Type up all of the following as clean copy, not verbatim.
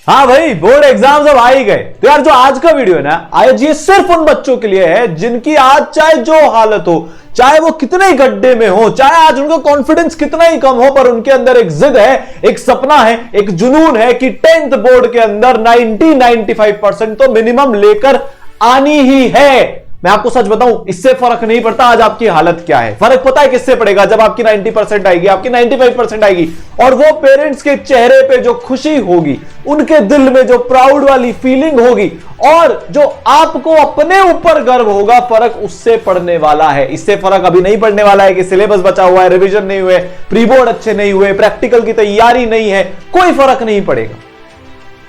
हाँ भाई, board exam सब आ ही गए। तो यार जो आज का वीडियो है ना, आज ये सिर्फ उन बच्चों के लिए है जिनकी आज चाहे जो हालत हो, चाहे वो कितने ही गड्ढे में हो, चाहे आज उनका कॉन्फिडेंस कितना ही कम हो, पर उनके अंदर एक जिद है, एक सपना है, एक जुनून है कि 10th बोर्ड के अंदर 90-95% तो मिनिमम लेकर आनी ही है। मैं आपको सच बताऊं, इससे फर्क नहीं पड़ता आज आपकी हालत क्या है। फर्क पता है किससे पड़ेगा? जब आपकी 90% आएगी, आपकी 95% आएगी, और वो पेरेंट्स के चेहरे पे जो खुशी होगी, उनके दिल में जो प्राउड वाली फीलिंग होगी, और जो आपको अपने ऊपर गर्व होगा, फर्क उससे पड़ने वाला है। इससे फर्क अभी नहीं पड़ने वाला है कि सिलेबस बचा हुआ है, रिवीजन नहीं हुए, प्री बोर्ड अच्छे नहीं हुए, प्रैक्टिकल की तैयारी नहीं है, कोई फर्क नहीं पड़ेगा।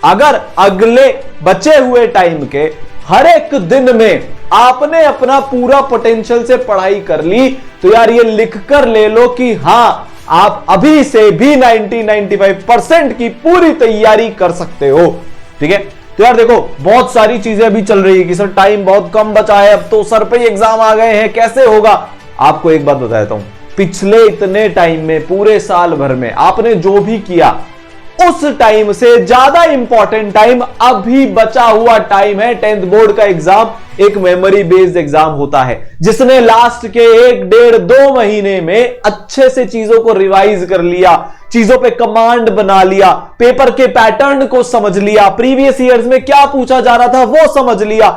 अगर अगले बचे हुए टाइम के हर एक दिन में आपने अपना पूरा पोटेंशियल से पढ़ाई कर ली, तो यार ये लिख कर ले लो कि हां, आप अभी से भी 90-95% की पूरी तैयारी कर सकते हो। ठीक है, तो यार देखो, बहुत सारी चीजें अभी चल रही है कि सर टाइम बहुत कम बचा है, अब तो सर पे एग्जाम आ गए हैं, कैसे होगा। आपको एक बात बता देता हूं, पिछले इतने टाइम में, पूरे साल भर में आपने जो भी किया, उस टाइम से ज्यादा इंपॉर्टेंट टाइम अभी बचा हुआ टाइम है। 10th बोर्ड का एग्जाम एक मेमोरी बेस्ड एग्जाम होता है। जिसने लास्ट के 1-1.5-2 महीने में अच्छे से चीजों को रिवाइज कर लिया, चीजों पे कमांड बना लिया, पेपर के पैटर्न को समझ लिया, प्रीवियस ईयर्स में क्या पूछा जा रहा था वो समझ लिया,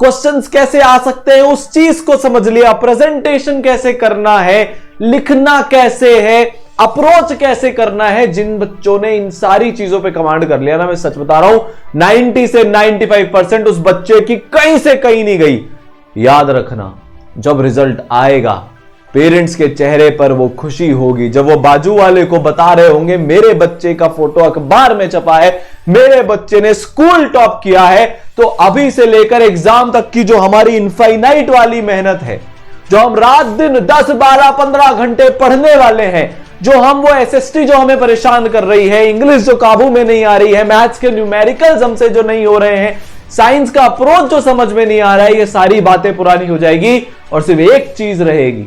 क्वेश्चंस कैसे आ सकते हैं उस चीज को समझ लिया, प्रेजेंटेशन कैसे करना है, लिखना कैसे है, अप्रोच कैसे करना है, जिन बच्चों ने इन सारी चीजों पे कमांड कर लिया ना, मैं सच बता रहा हूं, 90 से 95% उस बच्चे की कहीं से कहीं नहीं गई। याद रखना, जब रिजल्ट आएगा, पेरेंट्स के चेहरे पर वो खुशी होगी, जब वो बाजू वाले को बता रहे होंगे मेरे बच्चे का फोटो अखबार में छपा है, मेरे बच्चे ने स्कूल टॉप किया है। तो अभी से लेकर एग्जाम तक की जो हमारी इनफाइनाइट वाली मेहनत है, जो हम रात दिन 10, 12, 15 घंटे पढ़ने वाले हैं, जो हम वो एसएसटी जो हमें परेशान कर रही है, इंग्लिश जो काबू में नहीं आ रही है, मैथ्स के न्यूमेरिकल्स हमसे जो नहीं हो रहे हैं, साइंस का अप्रोच जो समझ में नहीं आ रहा है, ये सारी बातें पुरानी हो जाएगी और सिर्फ एक चीज रहेगी,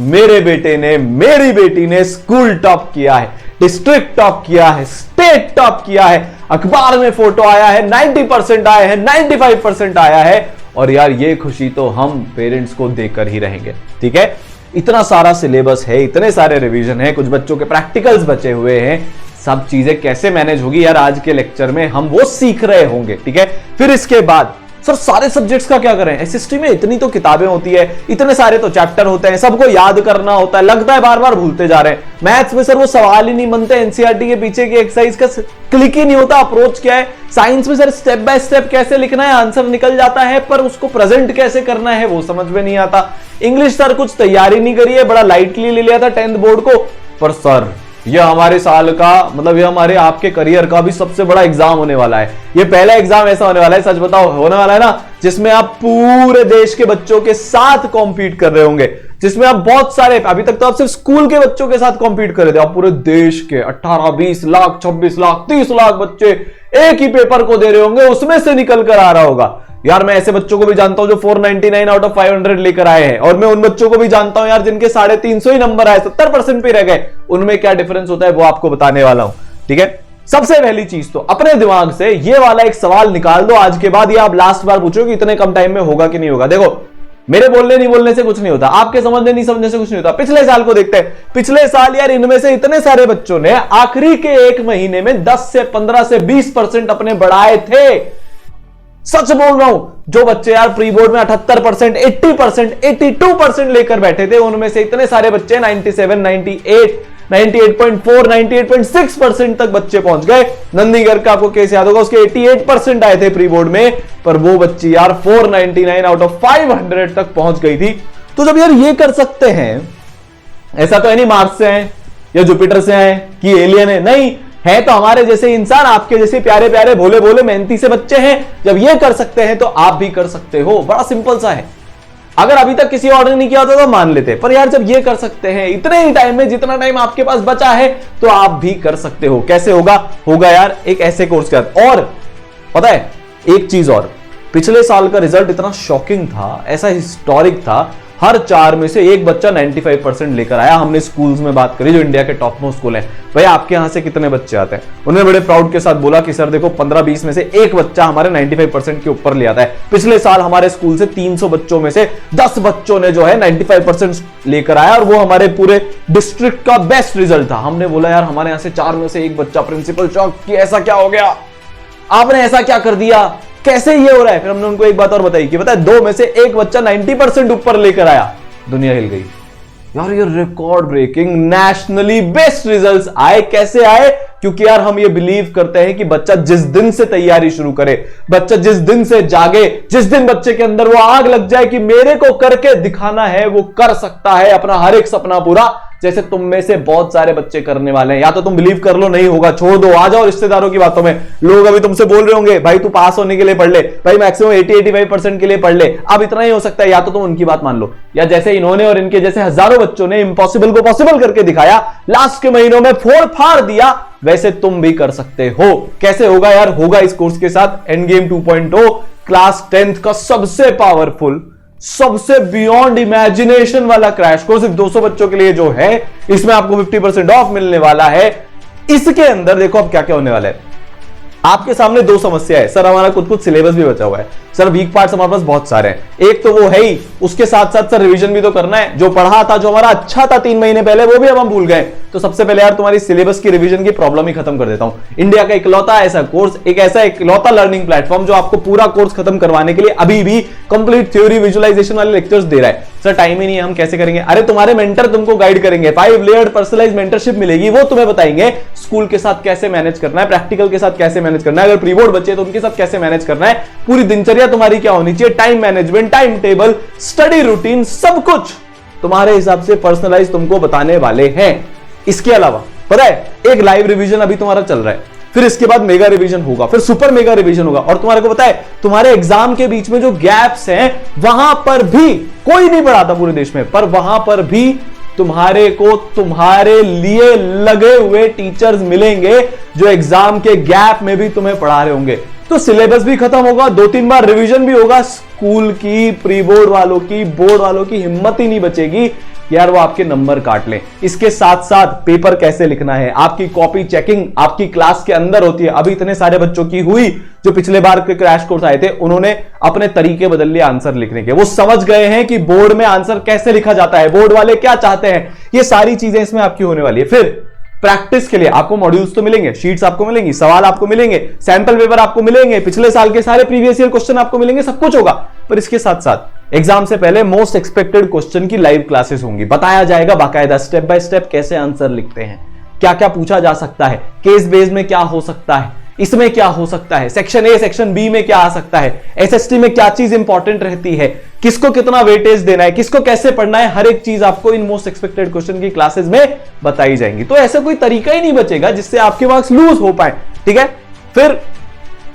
मेरे बेटे ने, मेरी बेटी ने स्कूल टॉप किया है, डिस्ट्रिक्ट टॉप किया है, स्टेट टॉप किया है, अखबार में फोटो आया है, 90% आया है, 95% आया है। और यार ये खुशी तो हम पेरेंट्स को देकर ही रहेंगे। ठीक है, इतना सारा सिलेबस है, इतने सारे रिवीजन है, कुछ बच्चों के प्रैक्टिकल्स बचे हुए हैं, सब चीजें कैसे मैनेज होगी यार, आज के लेक्चर में हम वो सीख रहे होंगे। ठीक है, फिर इसके बाद सर सारे सब्जेक्ट्स का क्या करें? एसएसटी में इतनी तो किताबें होती है, इतने सारे तो चैप्टर होते हैं, सबको याद करना होता है, लगता है बार बार भूलते जा रहे हैं। मैथ्स में सर वो सवाल ही नहीं बनते, एनसीईआरटी के पीछे की एक्सरसाइज का क्लिक ही नहीं होता, अप्रोच क्या है। साइंस में सर स्टेप बाय स्टेप कैसे लिखना है, आंसर निकल जाता है, पर उसको प्रेजेंट कैसे करना है वो समझ में नहीं आता। इंग्लिश सर कुछ तैयारी नहीं करी है, बड़ा लाइटली ले लिया था 10th बोर्ड को, पर सर ये हमारे साल का, मतलब ये हमारे आपके करियर का भी सबसे बड़ा एग्जाम होने वाला है। ये पहला एग्जाम ऐसा होने वाला है, सच बताओ, होने वाला है ना, जिसमें आप पूरे देश के बच्चों के साथ कॉम्पीट कर रहे होंगे, जिसमें आप बहुत सारे, अभी तक तो आप सिर्फ स्कूल के बच्चों के साथ कॉम्पीट कर रहे थे, आप पूरे देश के 18, 20 लाख, 26 लाख, 30 लाख बच्चे एक ही पेपर को दे रहे होंगे, उसमें से निकल कर आ रहा होगा। यार मैं ऐसे बच्चों को भी जानता हूं जो 499 आउट ऑफ 500 लेकर आए हैं, और मैं उन बच्चों को भी जानता हूं यार जिनके 350 ही नंबर आए, 70% पे रह गए। उनमें क्या डिफरेंस होता है वो आपको बताने वाला हूं। ठीक है, सबसे पहली चीज तो अपने दिमाग से ये वाला एक सवाल निकाल दो आज के बाद, ये आप लास्ट बार पूछो कि इतने कम टाइम में होगा कि नहीं होगा। देखो, मेरे बोलने नहीं बोलने से कुछ नहीं होता, आपके समझने नहीं समझने से कुछ नहीं होता। पिछले साल को देखते हैं, पिछले साल यार इनमें से इतने सारे बच्चों ने आखिरी के 1 महीने में 10 से 15 से 20% अपने बढ़ाए थे। सच बोल रहा हूं, जो बच्चे यार प्री बोर्ड में 78%, 80%, 82% लेकर बैठे थे, उनमें से इतने सारे बच्चे 97, 98, 98.4, 98.6% तक बच्चे पहुंच गए। नंदीगढ़ का आपको केस याद होगा, उसके 88% आए थे प्री बोर्ड में, पर वो बच्ची यार 499 आउट ऑफ 500 तक पहुंच गई थी। तो जब यार ये कर सकते हैं, ऐसा तो है नहीं मार्स से हैं या जुपिटर से हैं कि एलियन है, नहीं है, तो हमारे जैसे इंसान, आपके जैसे प्यारे प्यारे भोले भोले मेहनती से बच्चे हैं। जब ये कर सकते हैं तो आप भी कर सकते हो, बड़ा सिंपल सा है। अगर अभी तक किसी और ने नहीं किया होता तो मान लेते, पर यार जब ये कर सकते हैं इतने ही टाइम में, जितना टाइम आपके पास बचा है, तो आप भी कर सकते हो। कैसे होगा? होगा यार एक ऐसे कोर्स के साथ। और पता है एक चीज और, पिछले साल का रिजल्ट इतना शॉकिंग था, ऐसा हिस्टोरिक था, हर 4 में से एक बच्चा 95% लेकर आया। हमने स्कूल्स में बात करी जो इंडिया के टॉप मोस्ट स्कूल हैं, भाई आपके यहां से कितने बच्चे आते हैं? उन्होंने बड़े प्राउड के साथ बोला कि सर देखो 15-20 में से एक बच्चा हमारे 95% के ऊपर ले आता है। पिछले साल हमारे स्कूल से 300 बच्चों में से 10 बच्चों ने जो है 95% लेकर आया और वो हमारे पूरे डिस्ट्रिक्ट का बेस्ट रिजल्ट था। हमने बोला यार हमारे यहां से 4 में से एक बच्चा, प्रिंसिपल शॉक कि ऐसा क्या हो गया, आपने ऐसा क्या कर दिया, कैसे ये हो रहा है? फिर हमने उनको एक बात और बताई कि पता है 2 में से एक बच्चा 90% ऊपर लेकर आया, दुनिया हिल गई यार। ये record breaking nationally best results आए। कैसे आए? क्योंकि यार हम ये बिलीव करते हैं कि बच्चा जिस दिन से तैयारी शुरू करे, बच्चा जिस दिन से जागे, जिस दिन बच्चे के अंदर वो आग लग जाए कि मेरे को करके दिखाना है, वो कर सकता है अपना हर एक सपना पूरा, जैसे तुम में से बहुत सारे बच्चे करने वाले हैं। या तो तुम बिलीव कर लो नहीं होगा, छोड़ दो, आ जाओ रिश्तेदारों की बातों में। लोग अभी तुमसे बोल रहे होंगे भाई तू पास होने के लिए पढ़ ले, भाई मैक्सिमम 80-85% के लिए पढ़ ले, अब इतना ही हो सकता है। या तो तुम उनकी बात मान लो, या जैसे इन्होंने और इनके जैसे हजारों बच्चों ने इम्पॉसिबल को पॉसिबल करके दिखाया, लास्ट के महीनों में फोड़ फाड़ दिया, वैसे तुम भी कर सकते हो। कैसे होगा यार? होगा इस कोर्स के साथ एंड गेम 2.0, क्लास 10th का सबसे पावरफुल, सबसे बियॉन्ड इमेजिनेशन वाला क्रैश कोर्स सिर्फ 200 बच्चों के लिए जो है, इसमें आपको 50% ऑफ मिलने वाला है। इसके अंदर देखो अब क्या क्या होने वाला है। आपके सामने 2 समस्या है, सर हमारा कुछ सिलेबस भी बचा हुआ है, सर वीक पार्ट्स हमारे पास बहुत सारे हैं। एक तो वो है ही, उसके साथ साथ सर रिवीजन भी तो करना है। जो पढ़ा था, जो हमारा अच्छा था 3 महीने पहले, वो भी अब हम भूल गए। तो सबसे पहले यार तुम्हारी सिलेबस की रिवीजन की प्रॉब्लम ही खत्म कर देता हूं। इंडिया का इकलौता ऐसा कोर्स, एक ऐसा इकलौता लर्निंग प्लेटफॉर्म जो आपको पूरा कोर्स खत्म करवाने के लिए अभी भी कंप्लीट थ्योरी विजुअलाइजेशन वाले लेक्चर्स दे रहा है। सर टाइम ही नहीं है, हम कैसे करेंगे? अरे तुम्हारे मेंटर तुमको गाइड करेंगे, 5 लेयर्ड पर्सनलाइज्ड मेंटरशिप मिलेगी, वो तुम्हें बताएंगे स्कूल के साथ कैसे मैनेज करना है, प्रैक्टिकल के साथ कैसे मैनेज करना है, अगर प्री बोर्ड बच्चे तो उनके साथ कैसे मैनेज करना है, पूरी दिनचर्या तुम्हारी क्या होनी चाहिए, time management, time table, study routine, सब कुछ तुम्हारे हिसाब से पर्सनलाइज तुमको बताने वाले हैं। इसके अलावा पता है एक लाइव रिवीजन अभी तुम्हारा चल रहा है, फिर इसके बाद मेगा रिवीजन होगा, फिर सुपर मेगा रिवीजन होगा। और तुम्हारे को पता है तुम्हारे एग्जाम के बीच में जो गैप्स हैं, वहां पर भी कोई नहीं पढ़ाता पूरे देश में, पर वहां पर भी तुम्हारे को तुम्हारे लिए लगे हुए टीचर्स मिलेंगे जो एग्जाम के गैप में भी तुम्हें पढ़ा रहे होंगे। तो सिलेबस भी खत्म होगा, 2-3 बार रिवीजन भी होगा। स्कूल की, प्री बोर्ड वालों की, बोर्ड वालों की हिम्मत ही नहीं बचेगी यार वो आपके नंबर काट लें। इसके साथ साथ पेपर कैसे लिखना है, आपकी कॉपी चेकिंग आपकी क्लास के अंदर होती है। अभी इतने सारे बच्चों की हुई जो पिछले बार के क्रैश कोर्स आए थे, उन्होंने अपने तरीके बदल लिए आंसर लिखने के। वो समझ गए हैं कि बोर्ड में आंसर कैसे लिखा जाता है, बोर्ड वाले क्या चाहते हैं। ये सारी चीजें इसमें आपकी होने वाली है। फिर प्रैक्टिस के लिए आपको मॉड्यूल्स तो मिलेंगे, शीट्स आपको मिलेंगी, सवाल आपको मिलेंगे, सैंपल पेपर आपको मिलेंगे, पिछले साल के सारे प्रीवियस ईयर क्वेश्चन आपको मिलेंगे, सब कुछ होगा। पर इसके साथ साथ एग्जाम से पहले मोस्ट एक्सपेक्टेड क्वेश्चन की लाइव क्लासेस होंगी। बताया जाएगा बाकायदा स्टेप बाय स्टेप कैसे आंसर लिखते हैं, क्या क्या पूछा जा सकता है, केस बेस में क्या हो सकता है, इसमें क्या हो सकता है, सेक्शन ए सेक्शन बी में क्या आ सकता है, एसएसटी में क्या चीज इंपॉर्टेंट रहती है, किसको कितना वेटेज देना है, किसको कैसे पढ़ना है, हर एक चीज आपको इन मोस्ट एक्सपेक्टेड क्वेश्चन की क्लासेस में बताई जाएंगी। तो ऐसा कोई तरीका ही नहीं बचेगा जिससे आपके मार्क्स लूज हो पाए। ठीक है, फिर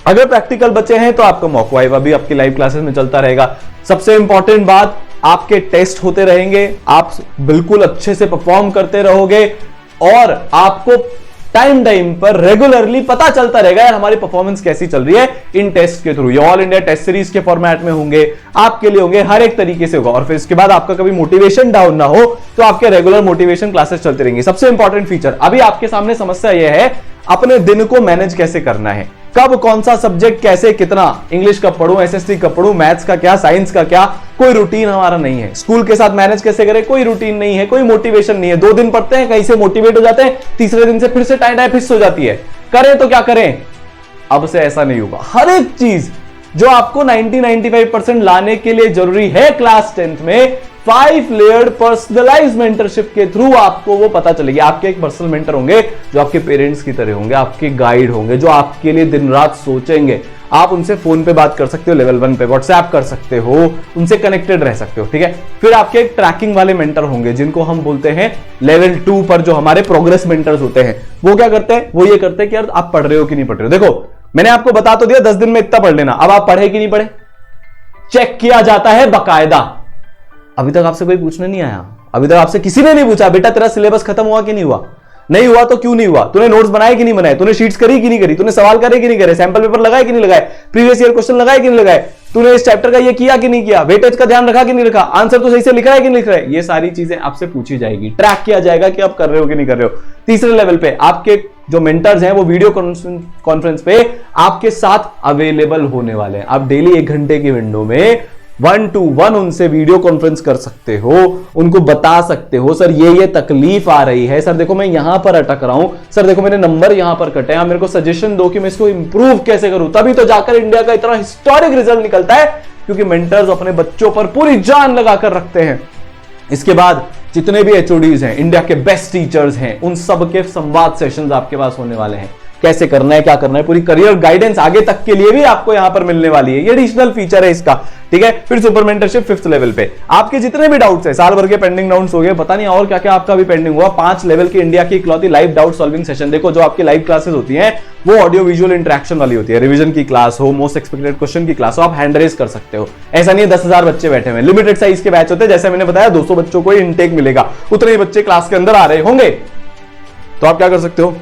अगर प्रैक्टिकल बचे हैं तो आपका मॉक वाइवा भी आपकी लाइव क्लासेस में चलता रहेगा। सबसे इंपॉर्टेंट बात, आपके टेस्ट होते रहेंगे, आप बिल्कुल अच्छे से परफॉर्म करते रहोगे और आपको टाइम पर रेगुलरली पता चलता रहेगा यार हमारी परफॉर्मेंस कैसी चल रही है इन टेस्ट के थ्रू। ये ऑल इंडिया टेस्ट सीरीज के फॉर्मेट में होंगे, आपके लिए होंगे, हर एक तरीके से होगा। और फिर इसके बाद आपका कभी मोटिवेशन डाउन ना हो तो आपके रेगुलर मोटिवेशन क्लासेस चलती रहेंगी। सबसे इंपॉर्टेंट फीचर, अभी आपके सामने समस्या यह है अपने दिन को मैनेज कैसे करना है, कब कौन सा सब्जेक्ट कैसे कितना, इंग्लिश कब पढ़ूं, एसएसटी कब पढ़ूं, मैथ्स का क्या, साइंस का क्या, कोई रूटीन हमारा नहीं है। स्कूल के साथ मैनेज कैसे करें, कोई रूटीन नहीं है, कोई मोटिवेशन नहीं है। 2 दिन पढ़ते हैं, कहीं से मोटिवेट हो जाते हैं, तीसरे दिन से फिर से टाइम फिक्स हो जाती है। करें तो क्या करें? अब से ऐसा नहीं होगा। हर एक चीज जो आपको 90-95% लाने के लिए जरूरी है क्लास 10th में, 5 लेयर्ड पर्सनलाइज्ड मेंटरशिप के थ्रू आपको वो पता चलेगी। आपके एक पर्सनल मेंटर होंगे जो आपके पेरेंट्स की तरह होंगे, आपके गाइड होंगे, जो आपके लिए दिन रात सोचेंगे। आप उनसे फोन पे बात कर सकते हो, लेवल 1 पे व्हाट्सएप कर सकते हो, उनसे कनेक्टेड रह सकते हो। ठीक है, फिर आपके एक ट्रैकिंग वाले मेंटर होंगे जिनको हम बोलते हैं लेवल 2 पर जो हमारे प्रोग्रेस मेंटर्स होते हैं। वो क्या करते हैं? वो ये करते हैं कि यार आप पढ़ रहे हो कि नहीं पढ़ रहे हो। देखो मैंने आपको बता तो दिया 10 दिन में इतना पढ़ लेना, अब आप पढ़े कि नहीं पढ़े चेक किया जाता है बाकायदा। अभी तक आपसे कोई पूछने नहीं आया, अभी तक आपसे किसी ने नहीं पूछा बेटा तेरा सिलेबस खत्म हुआ कि नहीं हुआ। नहीं हुआ तो क्यों नहीं हुआ, तूने नोट्स बनाए कि नहीं बनाए, तूने शीट्स करी कि नहीं करी, तूने सवाल करे कि नहीं करे, सैंपल पेपर लगाए कि नहीं लगाए, प्रीवियस ईयर क्वेश्चन लगाए कि नहीं लगाए, तूने इस चैप्टर का ये किया कि नहीं किया, वेटेज का ध्यान रखा कि नहीं रखा, आंसर तो सही से लिख रहा है कि नहीं लिख रहा है। ये सारी चीजें आपसे पूछी जाएगी, ट्रैक किया जाएगा कि आप कर रहे हो कि नहीं कर रहे हो। तीसरे लेवल पे आपके जो मेंटर्स हैं वो वीडियो कॉन्फ्रेंस पे आपके साथ अवेलेबल होने वाले हैं। आप डेली 1 घंटे की विंडो में 1-to-1 उनसे वीडियो कॉन्फ्रेंस कर सकते हो, उनको बता सकते हो सर ये तकलीफ आ रही है, सर देखो मैं यहां पर अटक रहा हूं, सर देखो मेरे नंबर यहां पर कटे हैं, मेरे को सजेशन दो कि मैं इसको इंप्रूव कैसे करूं। तभी तो जाकर इंडिया का इतना हिस्टोरिक रिजल्ट निकलता है, क्योंकि मेंटर्स अपने बच्चों पर पूरी जान लगाकर रखते हैं। इसके बाद जितने भी एचओडीज हैं, इंडिया के बेस्ट टीचर्स हैं, उन सब के संवाद सेशंस आपके पास होने वाले हैं। कैसे करना है, क्या करना है, पूरी करियर गाइडेंस आगे तक के लिए भी आपको यहां पर मिलने वाली है। ये एडिशनल फीचर है इसका, ठीक है। फिर सुपर मेंटरशिप 5th लेवल पे आपके जितने भी डाउट्स है, साल भर के पेंडिंग डाउट्स हो गए, पता नहीं और क्या क्या आपका भी पेंडिंग हुआ, 5 लेवल की इंडिया की इकलौती लाइव डाउट सॉल्विंग सेशन। देखो जो आपकी लाइव क्लासेस होती हैं वो ऑडियो विजुअल इंटरेक्शन वाली होती है। रिवीजन की क्लास हो, मोस्ट एक्सपेक्टेड क्वेश्चन की क्लास हो, आप हैंड रेज कर सकते हो। ऐसा नहीं है 10,000 बच्चे बैठे हुए, लिमिटेड साइज के बैच होते हैं। जैसे मैंने बताया 200 बच्चों को इनटेक मिलेगा, उतने ही बच्चे क्लास के अंदर आ रहे होंगे। तो आप क्या कर सकते हो,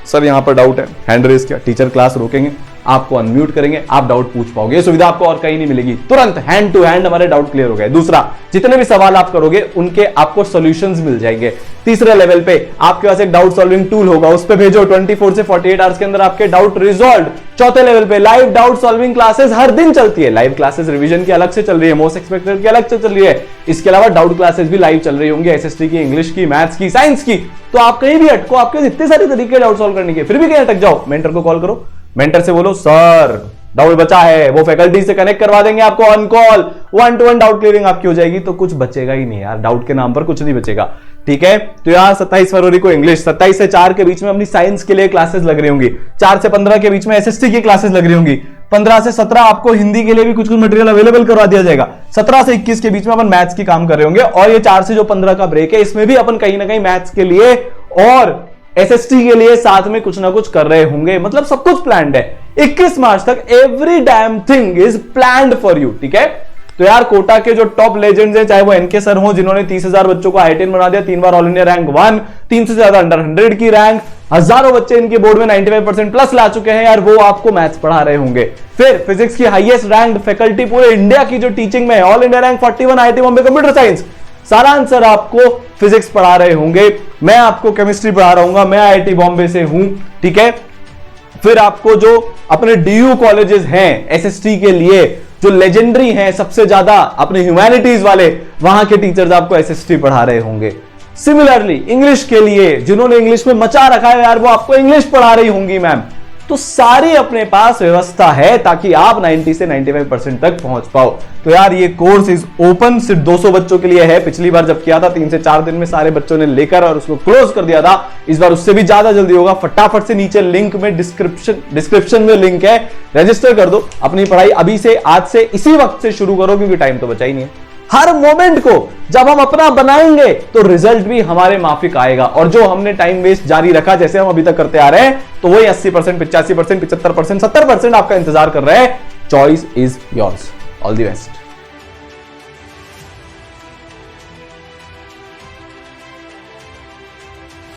सर यहां पर डाउट है, हैंड रेज किया, टीचर क्लास रोकेंगे, आपको अनम्यूट करेंगे, आप डाउट पूछ पाओगे। ये सुविधा आपको और कहीं नहीं मिलेगी, तुरंत हैंड टू हैंड हमारे डाउट क्लियर हो गए। दूसरा, जितने भी सवाल आप करोगे उनके आपको सॉल्यूशंस मिल जाएंगे। तीसरे लेवल पे आपके पास एक डाउट सॉल्विंग टूल होगा, उस पे भेजो, 24 से 48 आवर्स के अंदर आपके डाउट रिजॉल्व। चौथे लेवल पे लाइव डाउट सॉल्विंग क्लासेस हर दिन चलती है। लाइव क्लासेस रिवीजन की अलग से चल रही है, मोस्ट एक्सपेक्टेड की अलग से चल रही है। इसके अलावा डाउट क्लासेस भी लाइव चल रही होंगी, एसएसटी की, इंग्लिश की, मैथ्स की, साइंस की। तो आप कहीं भी अटको, आपके इतने सारे तरीके डाउट सॉल्व करने के, फिर भी कहीं अटक जाओ, मेंटर को कॉल करो, मेंटर से बोलो सर डाउट बचा है, वो फैकल्टी से कनेक्ट करवा देंगे आपको on call, 1-to-1 doubt clearing आपकी हो जाएगी। तो कुछ बचेगा ही नहीं यार, डाउट के नाम पर कुछ नहीं बचेगा, ठीक है। तो यार 27 फरवरी को इंग्लिश, 27 से 4 के बीच में अपनी साइंस के लिए क्लासेस लग रही होंगी, 4 से 15 के बीच में एसएसटी की क्लासेस लग रही होंगी, 15 से 17 आपको हिंदी के लिए भी कुछ मटेरियल अवेलेबल करवा दिया जाएगा, 17 से 21 के बीच में अपन मैथ्स की काम कर रहे होंगे, और ये 4 से जो 15 का ब्रेक है इसमें भी अपन कहीं ना कहीं मैथ्स के लिए और एसएसटी के लिए साथ में कुछ ना कुछ कर रहे होंगे। मतलब सब कुछ प्लान्ड है। 21 मार्च तक every damn thing is planned for you, ठीक है। तो यार कोटा के जो टॉप लेजेंड्स हैं, चाहे वो एनके सर हो जिन्होंने 30,000 बच्चों को आई10 बना दिया, 3 बार ऑल इंडिया रैंक 1, 3 से ज्यादा अंडर 100 की रैंक, हजारों बच्चे इनके बोर्ड में 95% प्लस ला चुके हैं यार, वो आपको मैथ्स पढ़ा रहे होंगे। फिर फिजिक्स की हाईएस्ट रैंक फैकल्टी पूरे इंडिया की जो टीचिंग में है, all India rank 41, IIT Bombay computer science, सारा आंसर आपको फिजिक्स पढ़ा रहे होंगे। मैं आपको केमिस्ट्री पढ़ा रहा हूं, मैं आईआईटी बॉम्बे से हूं, ठीक है। फिर आपको जो अपने डीयू कॉलेजेस हैं एसएसटी के लिए, जो लेजेंडरी हैं सबसे ज्यादा अपने ह्यूमैनिटीज वाले, वहां के टीचर्स आपको एसएसटी पढ़ा रहे होंगे। सिमिलरली इंग्लिश के लिए जिन्होंने इंग्लिश में मचा रखा है यार, वो आपको इंग्लिश पढ़ा रही होंगी मैम। तो सारी अपने पास व्यवस्था है ताकि आप 90 से 95% तक पहुंच पाओ। तो यार ये कोर्स इज ओपन, सिर्फ 200 बच्चों के लिए है। पिछली बार जब किया था 3 से 4 दिन में सारे बच्चों ने लेकर और उसको क्लोज कर दिया था। इस बार उससे भी ज्यादा जल्दी होगा। फटाफट से नीचे लिंक में डिस्क्रिप्शन में लिंक है, रजिस्टर कर दो। अपनी पढ़ाई अभी से, आज से, इसी वक्त से शुरू करो, क्योंकि टाइम तो बचा ही नहीं है। हर मोमेंट को जब हम अपना बनाएंगे तो रिजल्ट भी हमारे माफिक आएगा। और जो हमने टाइम वेस्ट जारी रखा, जैसे हम अभी तक करते आ रहे हैं, तो वही 80%, 85%, 75%, 70% आपका इंतजार कर रहे हैं। Choice is yours. All the best.